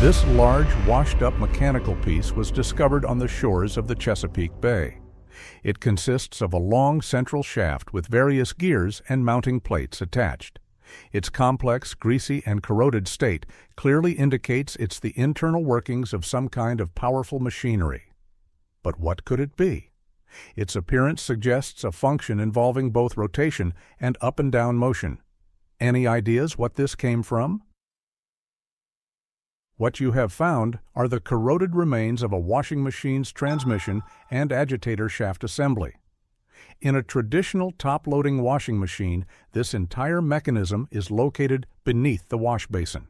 This large, washed-up mechanical piece was discovered on the shores of the Chesapeake Bay. It consists of a long central shaft with various gears and mounting plates attached. Its complex, greasy, and corroded state clearly indicates it's the internal workings of some kind of powerful machinery. But what could it be? Its appearance suggests a function involving both rotation and up and down motion. Any ideas what this came from? What you have found are the corroded remains of a washing machine's transmission and agitator shaft assembly. In a traditional top-loading washing machine, this entire mechanism is located beneath the wash basin.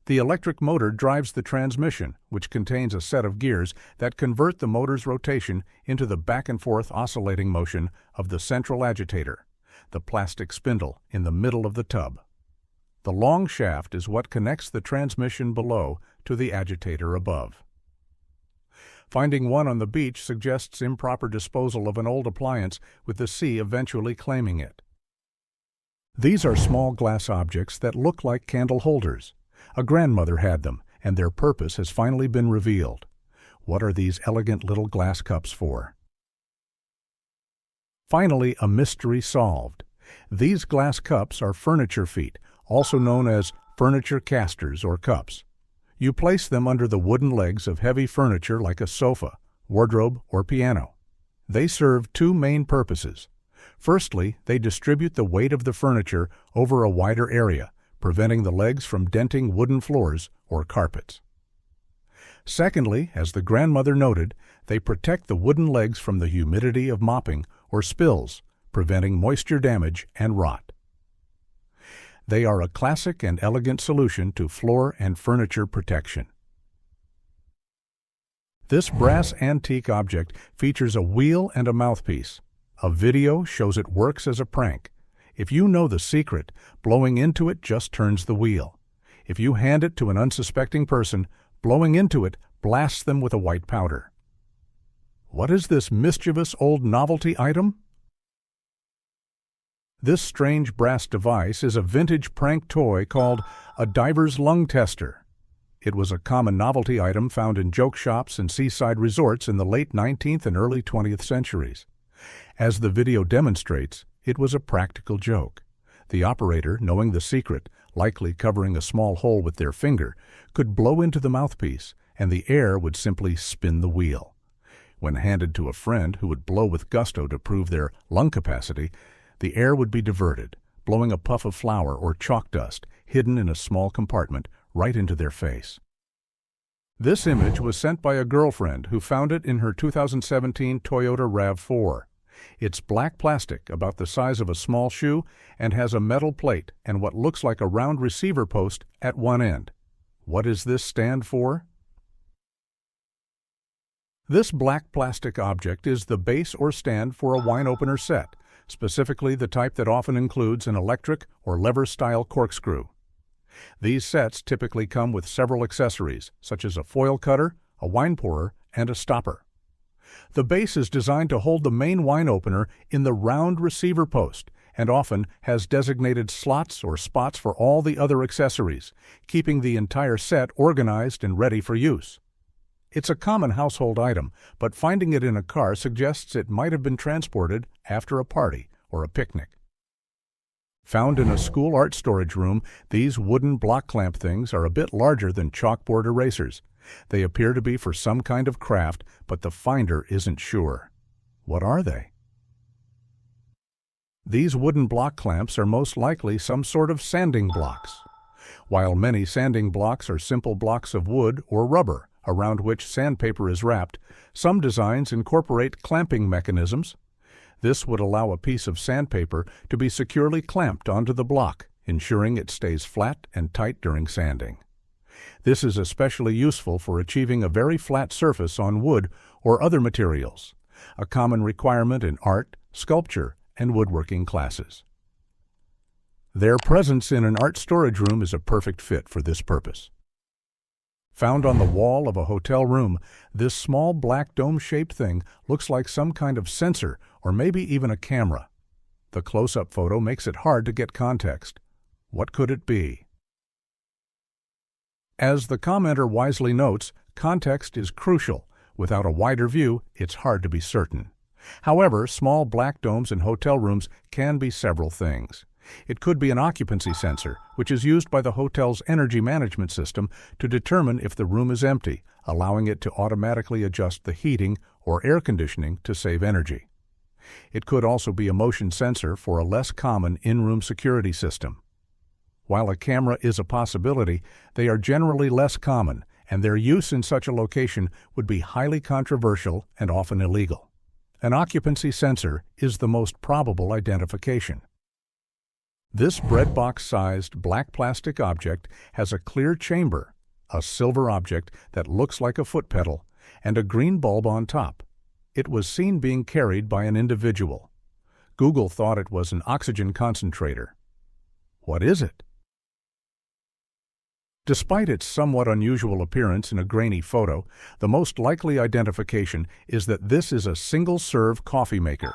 The electric motor drives the transmission, which contains a set of gears that convert the motor's rotation into the back-and-forth oscillating motion of the central agitator, the plastic spindle in the middle of the tub. The long shaft is what connects the transmission below to the agitator above. Finding one on the beach suggests improper disposal of an old appliance, with the sea eventually claiming it. These are small glass objects that look like candle holders. A grandmother had them, and their purpose has finally been revealed. What are these elegant little glass cups for? Finally, a mystery solved. These glass cups are furniture feet, also known as furniture casters or cups. You place them under the wooden legs of heavy furniture like a sofa, wardrobe, or piano. They serve two main purposes. Firstly, they distribute the weight of the furniture over a wider area, preventing the legs from denting wooden floors or carpets. Secondly, as the grandmother noted, they protect the wooden legs from the humidity of mopping or spills, preventing moisture damage and rot. They are a classic and elegant solution to floor and furniture protection. This brass antique object features a wheel and a mouthpiece. A video shows it works as a prank. If you know the secret, blowing into it just turns the wheel. If you hand it to an unsuspecting person, blowing into it blasts them with a white powder. What is this mischievous old novelty item? This strange brass device is a vintage prank toy called a diver's lung tester. It was a common novelty item found in joke shops and seaside resorts in the late 19th and early 20th centuries. As the video demonstrates, it was a practical joke. The operator, knowing the secret, likely covering a small hole with their finger, could blow into the mouthpiece, and the air would simply spin the wheel. When handed to a friend who would blow with gusto to prove their lung capacity, the air would be diverted, blowing a puff of flour or chalk dust hidden in a small compartment right into their face. This image was sent by a girlfriend who found it in her 2017 Toyota RAV4. It's black plastic about the size of a small shoe and has a metal plate and what looks like a round receiver post at one end. What does this stand for? This black plastic object is the base or stand for a wine opener set, specifically the type that often includes an electric or lever-style corkscrew. These sets typically come with several accessories, such as a foil cutter, a wine pourer, and a stopper. The base is designed to hold the main wine opener in the round receiver post and often has designated slots or spots for all the other accessories, keeping the entire set organized and ready for use. It's a common household item, but finding it in a car suggests it might have been transported after a party or a picnic. Found in a school art storage room, these wooden block clamp things are a bit larger than chalkboard erasers. They appear to be for some kind of craft, but the finder isn't sure. What are they? These wooden block clamps are most likely some sort of sanding blocks. While many sanding blocks are simple blocks of wood or rubber, around which sandpaper is wrapped, some designs incorporate clamping mechanisms. This would allow a piece of sandpaper to be securely clamped onto the block, ensuring it stays flat and tight during sanding. This is especially useful for achieving a very flat surface on wood or other materials, a common requirement in art, sculpture, and woodworking classes. Their presence in an art storage room is a perfect fit for this purpose. Found on the wall of a hotel room, this small black dome-shaped thing looks like some kind of sensor or maybe even a camera. The close-up photo makes it hard to get context. What could it be? As the commenter wisely notes, context is crucial. Without a wider view, it's hard to be certain. However, small black domes in hotel rooms can be several things. It could be an occupancy sensor, which is used by the hotel's energy management system to determine if the room is empty, allowing it to automatically adjust the heating or air conditioning to save energy. It could also be a motion sensor for a less common in-room security system. While a camera is a possibility, they are generally less common, and their use in such a location would be highly controversial and often illegal. An occupancy sensor is the most probable identification. This breadbox-sized black plastic object has a clear chamber, a silver object that looks like a foot pedal, and a green bulb on top. It was seen being carried by an individual. Google thought it was an oxygen concentrator. What is it? Despite its somewhat unusual appearance in a grainy photo, the most likely identification is that this is a single-serve coffee maker.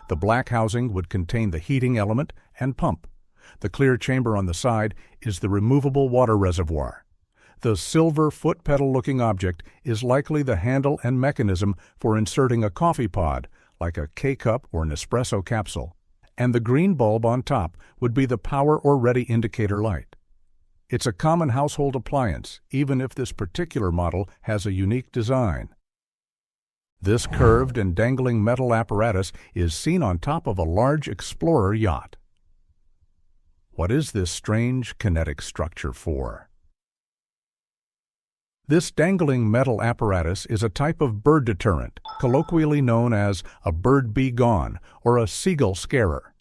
The black housing would contain the heating element and pump. The clear chamber on the side is the removable water reservoir. The silver foot pedal-looking object is likely the handle and mechanism for inserting a coffee pod, like a K-cup or Nespresso capsule, and the green bulb on top would be the power or ready indicator light. It's a common household appliance, even if this particular model has a unique design. This curved and dangling metal apparatus is seen on top of a large explorer yacht. What is this strange kinetic structure for? This dangling metal apparatus is a type of bird deterrent, colloquially known as a bird be gone or a seagull scarer.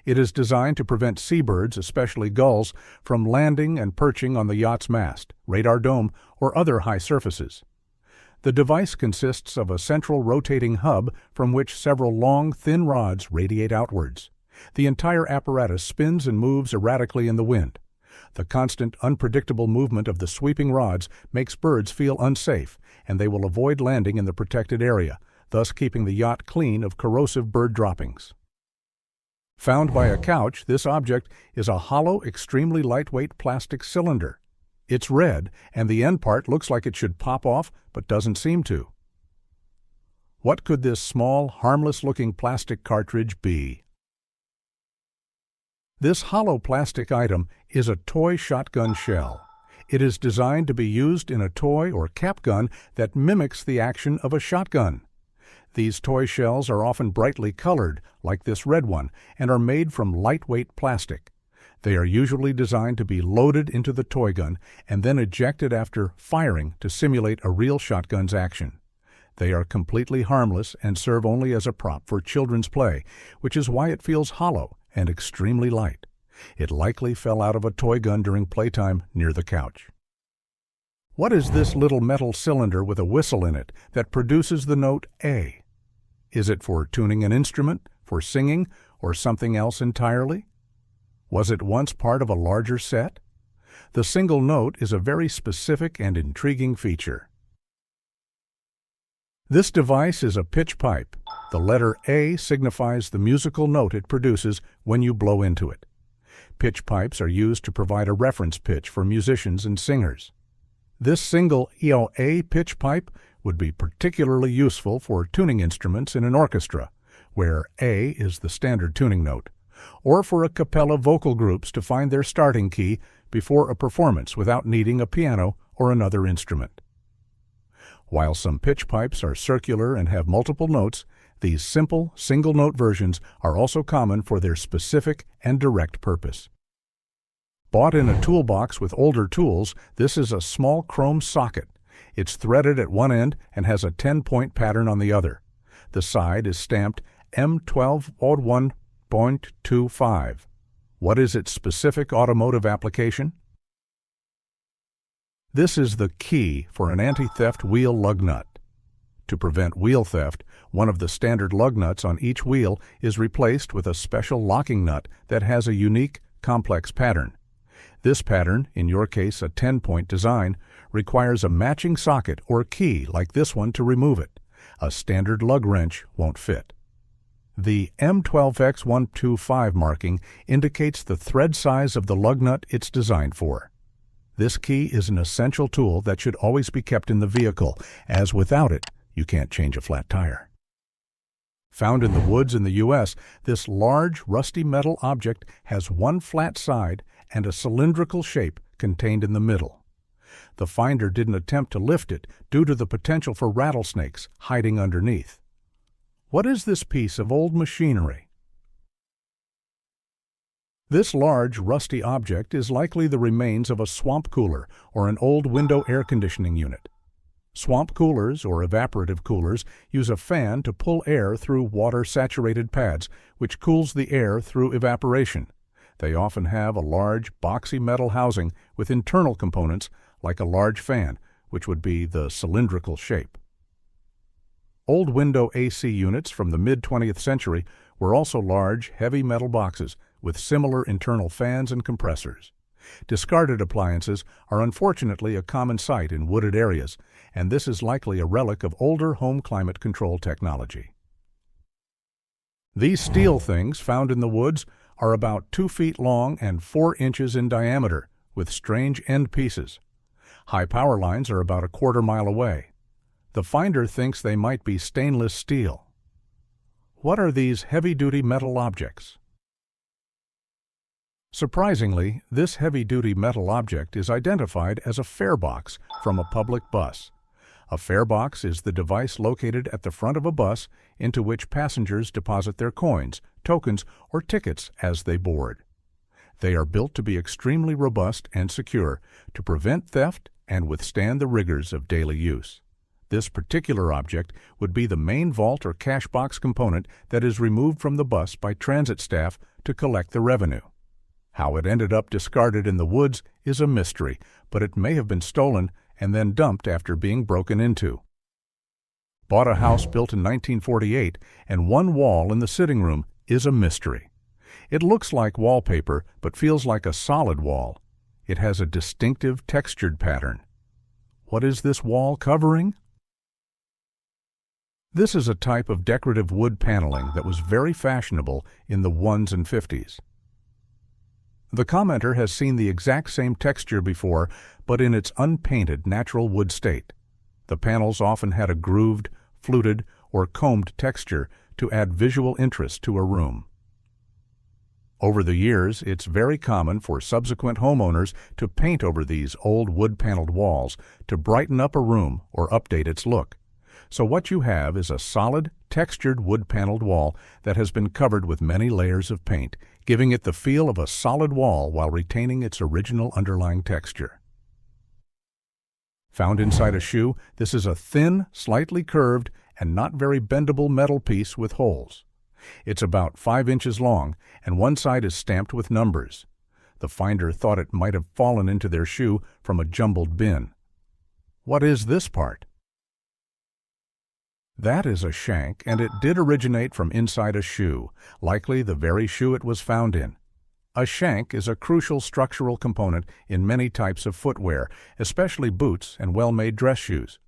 It is designed to prevent seabirds, especially gulls, from landing and perching on the yacht's mast, radar dome, or other high surfaces. The device consists of a central rotating hub from which several long, thin rods radiate outwards. The entire apparatus spins and moves erratically in the wind. The constant, unpredictable movement of the sweeping rods makes birds feel unsafe, and they will avoid landing in the protected area, thus keeping the yacht clean of corrosive bird droppings. Found by a couch, this object is a hollow, extremely lightweight plastic cylinder. It's red, and the end part looks like it should pop off, but doesn't seem to. What could this small, harmless-looking plastic cartridge be? This hollow plastic item is a toy shotgun shell. It is designed to be used in a toy or cap gun that mimics the action of a shotgun. These toy shells are often brightly colored, like this red one, and are made from lightweight plastic. They are usually designed to be loaded into the toy gun and then ejected after firing to simulate a real shotgun's action. They are completely harmless and serve only as a prop for children's play, which is why it feels hollow and extremely light. It likely fell out of a toy gun during playtime near the couch. What is this little metal cylinder with a whistle in it that produces the note A? Is it for tuning an instrument, for singing, or something else entirely? Was it once part of a larger set? The single note is a very specific and intriguing feature. This device is a pitch pipe. The letter A signifies the musical note it produces when you blow into it. Pitch pipes are used to provide a reference pitch for musicians and singers. This single A pitch pipe would be particularly useful for tuning instruments in an orchestra, where A is the standard tuning note, or for a cappella vocal groups to find their starting key before a performance without needing a piano or another instrument. While some pitch pipes are circular and have multiple notes, these simple, single-note versions are also common for their specific and direct purpose. Bought in a toolbox with older tools, this is a small chrome socket. It's threaded at one end and has a 10-point pattern on the other. The side is stamped M12 Odd 1.25. What is its specific automotive application? This is the key for an anti-theft wheel lug nut. To prevent wheel theft, one of the standard lug nuts on each wheel is replaced with a special locking nut that has a unique, complex pattern. This pattern, in your case a 10-point design, requires a matching socket or key like this one to remove it. A standard lug wrench won't fit. The M12X125 marking indicates the thread size of the lug nut it's designed for. This key is an essential tool that should always be kept in the vehicle, as without it, you can't change a flat tire. Found in the woods in the U.S., this large, rusty metal object has one flat side and a cylindrical shape contained in the middle. The finder didn't attempt to lift it due to the potential for rattlesnakes hiding underneath. What is this piece of old machinery? This large, rusty object is likely the remains of a swamp cooler or an old window air conditioning unit. Swamp coolers or evaporative coolers use a fan to pull air through water-saturated pads, which cools the air through evaporation. They often have a large, boxy metal housing with internal components like a large fan, which would be the cylindrical shape. Old window AC units from the mid-20th century were also large, heavy metal boxes with similar internal fans and compressors. Discarded appliances are unfortunately a common sight in wooded areas, and this is likely a relic of older home climate control technology. These steel things found in the woods are about 2 feet long and 4 inches in diameter, with strange end pieces. High power lines are about a quarter mile away. The finder thinks they might be stainless steel. What are these heavy-duty metal objects? Surprisingly, this heavy-duty metal object is identified as a fare box from a public bus. A fare box is the device located at the front of a bus into which passengers deposit their coins, tokens, or tickets as they board. They are built to be extremely robust and secure to prevent theft and withstand the rigors of daily use. This particular object would be the main vault or cash box component that is removed from the bus by transit staff to collect the revenue. How it ended up discarded in the woods is a mystery, but it may have been stolen and then dumped after being broken into. Bought a house built in 1948, and one wall in the sitting room is a mystery. It looks like wallpaper, but feels like a solid wall. It has a distinctive textured pattern. What is this wall covering? This is a type of decorative wood paneling that was very fashionable in the 1s and 50s. The commenter has seen the exact same texture before, but in its unpainted natural wood state. The panels often had a grooved, fluted, or combed texture to add visual interest to a room. Over the years, it's very common for subsequent homeowners to paint over these old wood-paneled walls to brighten up a room or update its look. So what you have is a solid, textured wood-paneled wall that has been covered with many layers of paint, giving it the feel of a solid wall while retaining its original underlying texture. Found inside a shoe, this is a thin, slightly curved, and not very bendable metal piece with holes. It's about 5 inches long, and one side is stamped with numbers. The finder thought it might have fallen into their shoe from a jumbled bin. What is this part? That is a shank, and it did originate from inside a shoe, likely the very shoe it was found in. A shank is a crucial structural component in many types of footwear, especially boots and well-made dress shoes.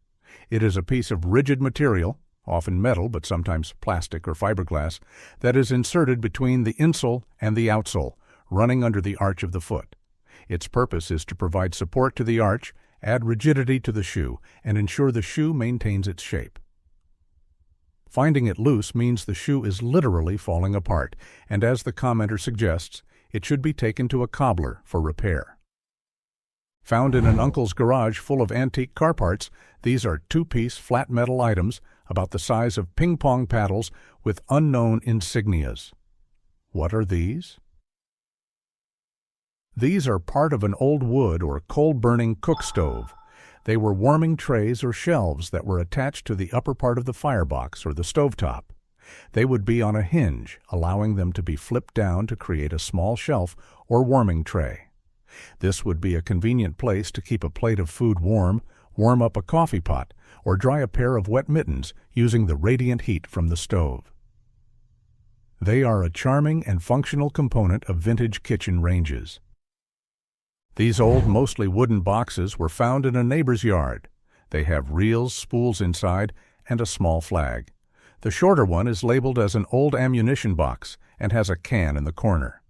It is a piece of rigid material, often metal but sometimes plastic or fiberglass, that is inserted between the insole and the outsole, running under the arch of the foot. Its purpose is to provide support to the arch, add rigidity to the shoe, and ensure the shoe maintains its shape. Finding it loose means the shoe is literally falling apart, and as the commenter suggests, it should be taken to a cobbler for repair. Found in an uncle's garage full of antique car parts, these are 2-piece flat metal items about the size of ping-pong paddles with unknown insignias. What are these? These are part of an old wood or coal-burning cook stove. They were warming trays or shelves that were attached to the upper part of the firebox or the stovetop. They would be on a hinge, allowing them to be flipped down to create a small shelf or warming tray. This would be a convenient place to keep a plate of food warm, warm up a coffee pot, or dry a pair of wet mittens using the radiant heat from the stove. They are a charming and functional component of vintage kitchen ranges. These old, mostly wooden boxes were found in a neighbor's yard. They have reels, spools inside, and a small flag. The shorter one is labeled as an old ammunition box and has a can in the corner.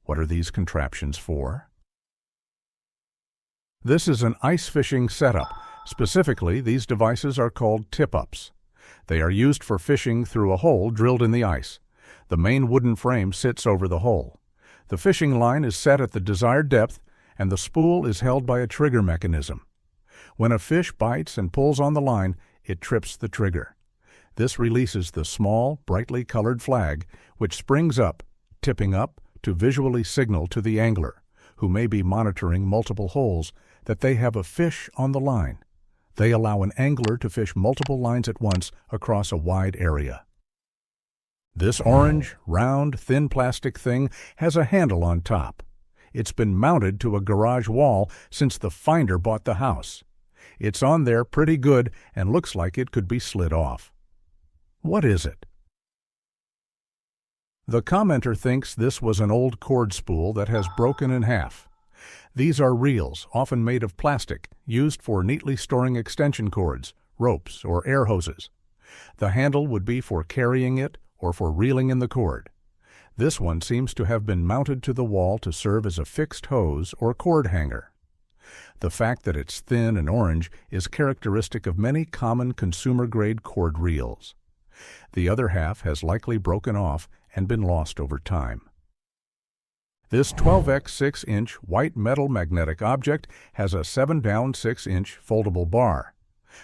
What are these contraptions for? This is an ice fishing setup. Specifically, these devices are called tip-ups. They are used for fishing through a hole drilled in the ice. The main wooden frame sits over the hole. The fishing line is set at the desired depth, and the spool is held by a trigger mechanism. When a fish bites and pulls on the line, it trips the trigger. This releases the small, brightly colored flag, which springs up, tipping up, to visually signal to the angler, who may be monitoring multiple holes, that they have a fish on the line. They allow an angler to fish multiple lines at once across a wide area. This orange, round, thin plastic thing has a handle on top. It's been mounted to a garage wall since the finder bought the house. It's on there pretty good and looks like it could be slid off. What is it? The commenter thinks this was an old cord spool that has broken in half. These are reels, often made of plastic, used for neatly storing extension cords, ropes, or air hoses. The handle would be for carrying it or for reeling in the cord. This one seems to have been mounted to the wall to serve as a fixed hose or cord hanger. The fact that it's thin and orange is characteristic of many common consumer-grade cord reels. The other half has likely broken off and been lost over time. This 12x 6-inch white metal magnetic object has a 7-down 6-inch foldable bar.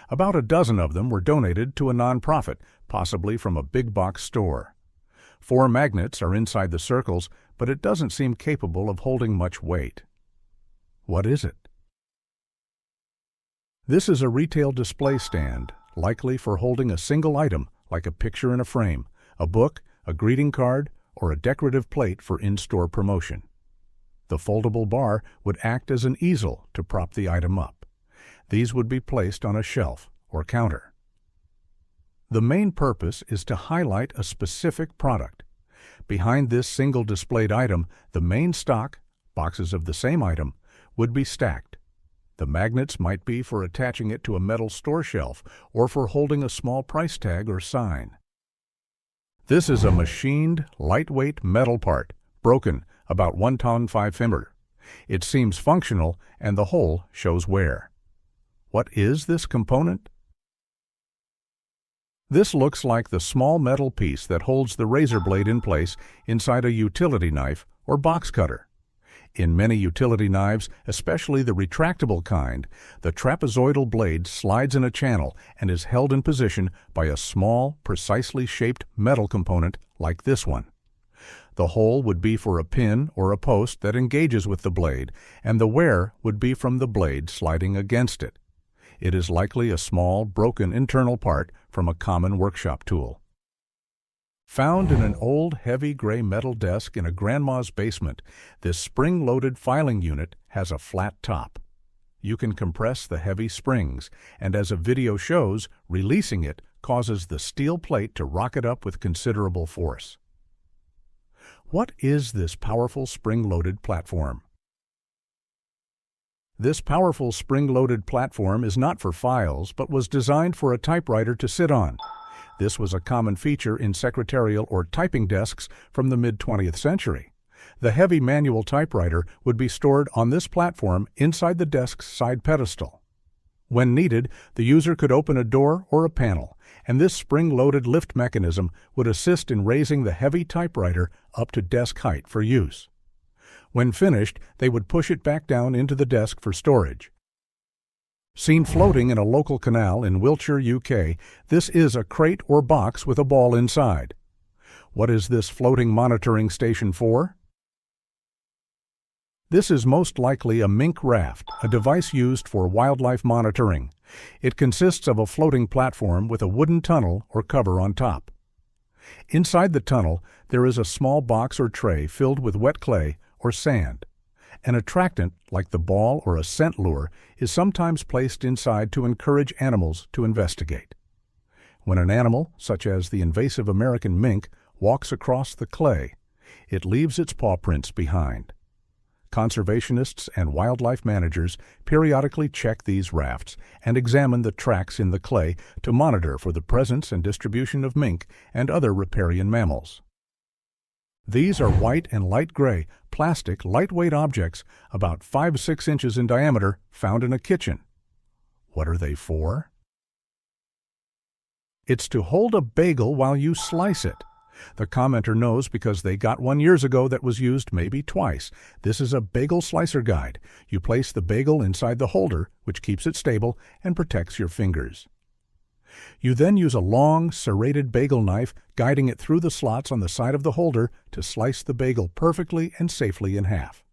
About a dozen of them were donated to a nonprofit, possibly from a big box store. 4 magnets are inside the circles, but it doesn't seem capable of holding much weight. What is it? This is a retail display stand, likely for holding a single item like a picture in a frame, a book, a greeting card, or a decorative plate for in-store promotion. The foldable bar would act as an easel to prop the item up. These would be placed on a shelf or counter. The main purpose is to highlight a specific product. Behind this single displayed item, the main stock, boxes of the same item, would be stacked. The magnets might be for attaching it to a metal store shelf or for holding a small price tag or sign. This is a machined, lightweight metal part, broken, about 1 ton 5 fibber. It seems functional, and the hole shows wear. What is this component? This looks like the small metal piece that holds the razor blade in place inside a utility knife or box cutter. In many utility knives, especially the retractable kind, the trapezoidal blade slides in a channel and is held in position by a small, precisely shaped metal component like this one. The hole would be for a pin or a post that engages with the blade, and the wear would be from the blade sliding against it. It is likely a small, broken internal part from a common workshop tool. Found in an old, heavy gray metal desk in a grandma's basement, this spring-loaded filing unit has a flat top. You can compress the heavy springs, and as a video shows, releasing it causes the steel plate to rocket up with considerable force. What is this powerful spring-loaded platform? This powerful spring-loaded platform is not for files, but was designed for a typewriter to sit on. This was a common feature in secretarial or typing desks from the mid-20th century. The heavy manual typewriter would be stored on this platform inside the desk's side pedestal. When needed, the user could open a door or a panel, and this spring-loaded lift mechanism would assist in raising the heavy typewriter up to desk height for use. When finished, they would push it back down into the desk for storage. Seen floating in a local canal in Wiltshire, UK, this is a crate or box with a ball inside. What is this floating monitoring station for? This is most likely a mink raft, a device used for wildlife monitoring. It consists of a floating platform with a wooden tunnel or cover on top. Inside the tunnel, there is a small box or tray filled with wet clay or sand. An attractant, like the ball or a scent lure, is sometimes placed inside to encourage animals to investigate. When an animal, such as the invasive American mink, walks across the clay, it leaves its paw prints behind. Conservationists and wildlife managers periodically check these rafts and examine the tracks in the clay to monitor for the presence and distribution of mink and other riparian mammals. These are white and light gray, plastic, lightweight objects about 5–6 inches in diameter found in a kitchen. What are they for? It's to hold a bagel while you slice it. The commenter knows because they got one years ago that was used maybe twice. This is a bagel slicer guide. You place the bagel inside the holder, which keeps it stable and protects your fingers. You then use a long, serrated bagel knife, guiding it through the slots on the side of the holder to slice the bagel perfectly and safely in half.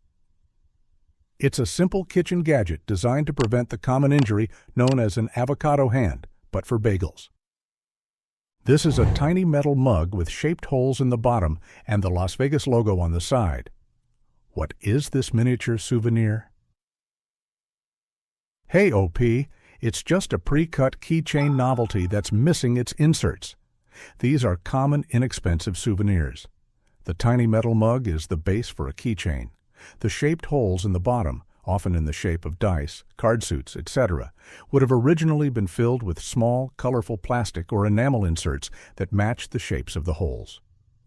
It's a simple kitchen gadget designed to prevent the common injury known as an avocado hand, but for bagels. This is a tiny metal mug with shaped holes in the bottom and the Las Vegas logo on the side. What is this miniature souvenir? Hey, OP, it's just a pre-cut keychain novelty that's missing its inserts. These are common, inexpensive souvenirs. The tiny metal mug is the base for a keychain. The shaped holes in the bottom, often in the shape of dice, card suits, etc., would have originally been filled with small, colorful plastic or enamel inserts that match the shapes of the holes.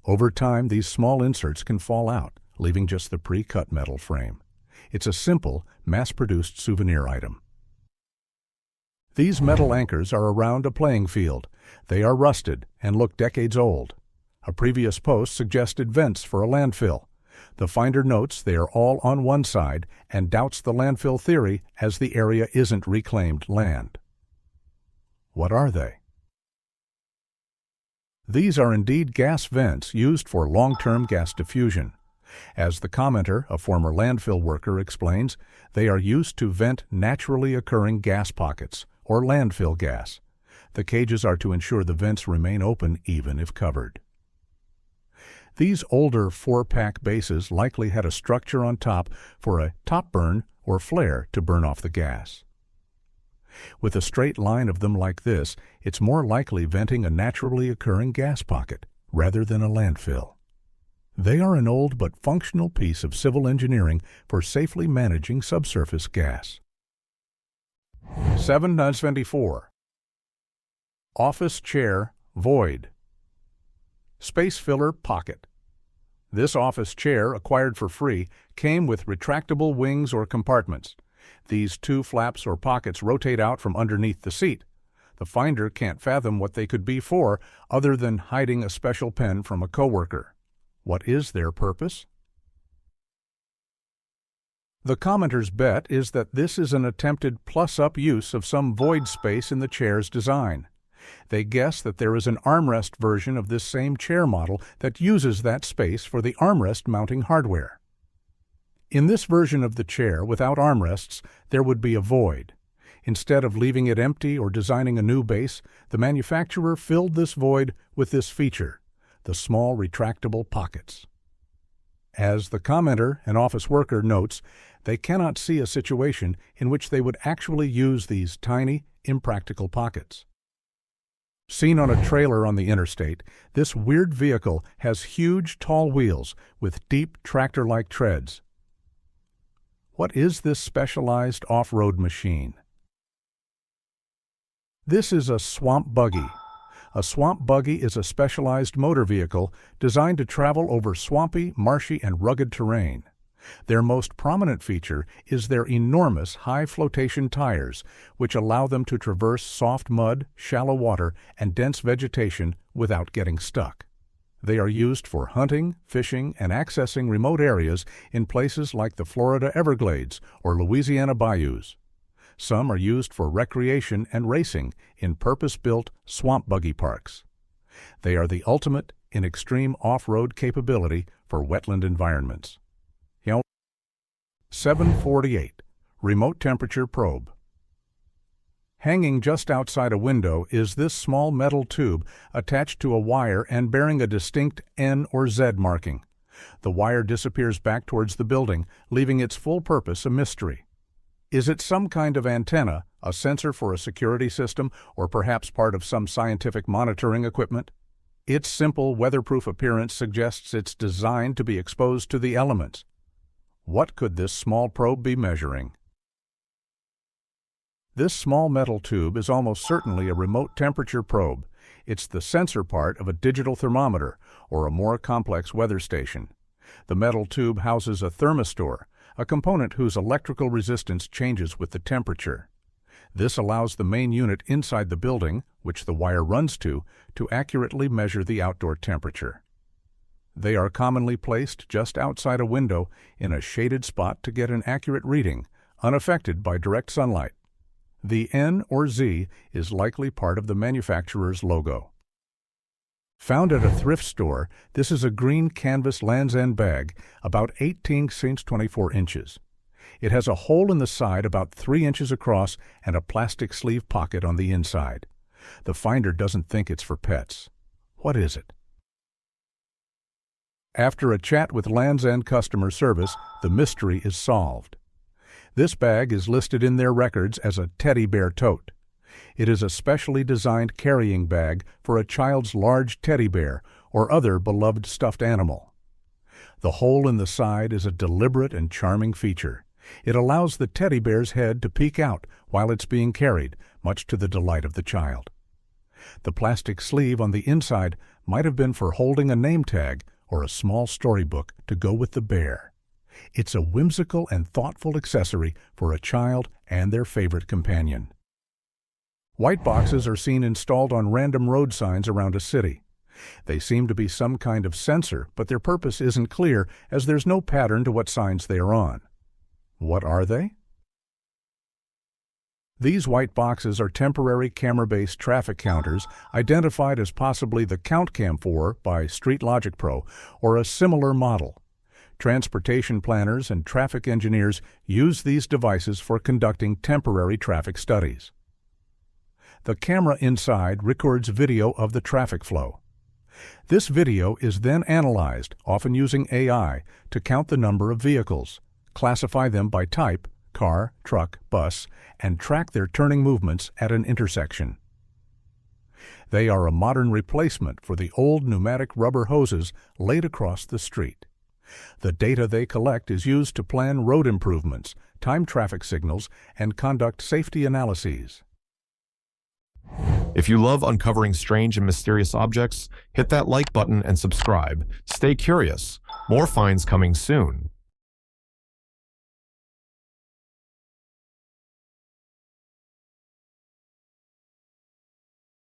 Over time, these small inserts can fall out, leaving just the pre-cut metal frame. It's a simple, mass-produced souvenir item. These metal anchors are around a playing field. They are rusted and look decades old. A previous post suggested vents for a landfill. The finder notes they are all on one side and doubts the landfill theory as the area isn't reclaimed land. What are they? These are indeed gas vents used for long-term gas diffusion. As the commenter, a former landfill worker, explains, they are used to vent naturally occurring gas pockets, or landfill gas. The cages are to ensure the vents remain open even if covered. These older 4-pack bases likely had a structure on top for a top burn or flare to burn off the gas. With a straight line of them like this, it's more likely venting a naturally occurring gas pocket rather than a landfill. They are an old but functional piece of civil engineering for safely managing subsurface gas. 7/24. Office chair, void. Space filler pocket. This office chair, acquired for free, came with retractable wings or compartments. These two flaps or pockets rotate out from underneath the seat. The finder can't fathom what they could be for other than hiding a special pen from a coworker. What is their purpose? The commenter's bet is that this is an attempted plus-up use of some void space in the chair's design. They guess that there is an armrest version of this same chair model that uses that space for the armrest mounting hardware. In this version of the chair, without armrests, there would be a void. Instead of leaving it empty or designing a new base, the manufacturer filled this void with this feature, the small retractable pockets. As the commenter, an office worker, notes, they cannot see a situation in which they would actually use these tiny, impractical pockets. Seen on a trailer on the interstate, this weird vehicle has huge, tall wheels with deep, tractor-like treads. What is this specialized off-road machine? This is a swamp buggy. A swamp buggy is a specialized motor vehicle designed to travel over swampy, marshy, and rugged terrain. Their most prominent feature is their enormous high-flotation tires, which allow them to traverse soft mud, shallow water, and dense vegetation without getting stuck. They are used for hunting, fishing, and accessing remote areas in places like the Florida Everglades or Louisiana bayous. Some are used for recreation and racing in purpose-built swamp buggy parks. They are the ultimate in extreme off-road capability for wetland environments. 748. Remote temperature probe. Hanging just outside a window is this small metal tube attached to a wire and bearing a distinct N or Z marking. The wire disappears back towards the building, leaving its full purpose a mystery. Is it some kind of antenna, a sensor for a security system, or perhaps part of some scientific monitoring equipment? Its simple, weatherproof appearance suggests it's designed to be exposed to the elements. What could this small probe be measuring? This small metal tube is almost certainly a remote temperature probe. It's the sensor part of a digital thermometer or a more complex weather station. The metal tube houses a thermistor, a component whose electrical resistance changes with the temperature. This allows the main unit inside the building, which the wire runs to accurately measure the outdoor temperature. They are commonly placed just outside a window in a shaded spot to get an accurate reading, unaffected by direct sunlight. The N or Z is likely part of the manufacturer's logo. Found at a thrift store, this is a green canvas Land's End bag, about 18x24 inches. It has a hole in the side about 3 inches across and a plastic sleeve pocket on the inside. The finder doesn't think it's for pets. What is it? After a chat with Land's End customer service, the mystery is solved. This bag is listed in their records as a teddy bear tote. It is a specially designed carrying bag for a child's large teddy bear or other beloved stuffed animal. The hole in the side is a deliberate and charming feature. It allows the teddy bear's head to peek out while it's being carried, much to the delight of the child. The plastic sleeve on the inside might have been for holding a name tag or a small storybook to go with the bear. It's a whimsical and thoughtful accessory for a child and their favorite companion. White boxes are seen installed on random road signs around a city. They seem to be some kind of sensor, but their purpose isn't clear as there's no pattern to what signs they are on. What are they? These white boxes are temporary camera-based traffic counters identified as possibly the CountCam 4 by Street Logic Pro or a similar model. Transportation planners and traffic engineers use these devices for conducting temporary traffic studies. The camera inside records video of the traffic flow. This video is then analyzed, often using AI, to count the number of vehicles, classify them by type, car, truck, bus, and track their turning movements at an intersection. They are a modern replacement for the old pneumatic rubber hoses laid across the street. The data they collect is used to plan road improvements, time traffic signals, and conduct safety analyses. If you love uncovering strange and mysterious objects, hit that like button and subscribe. Stay curious. More finds coming soon.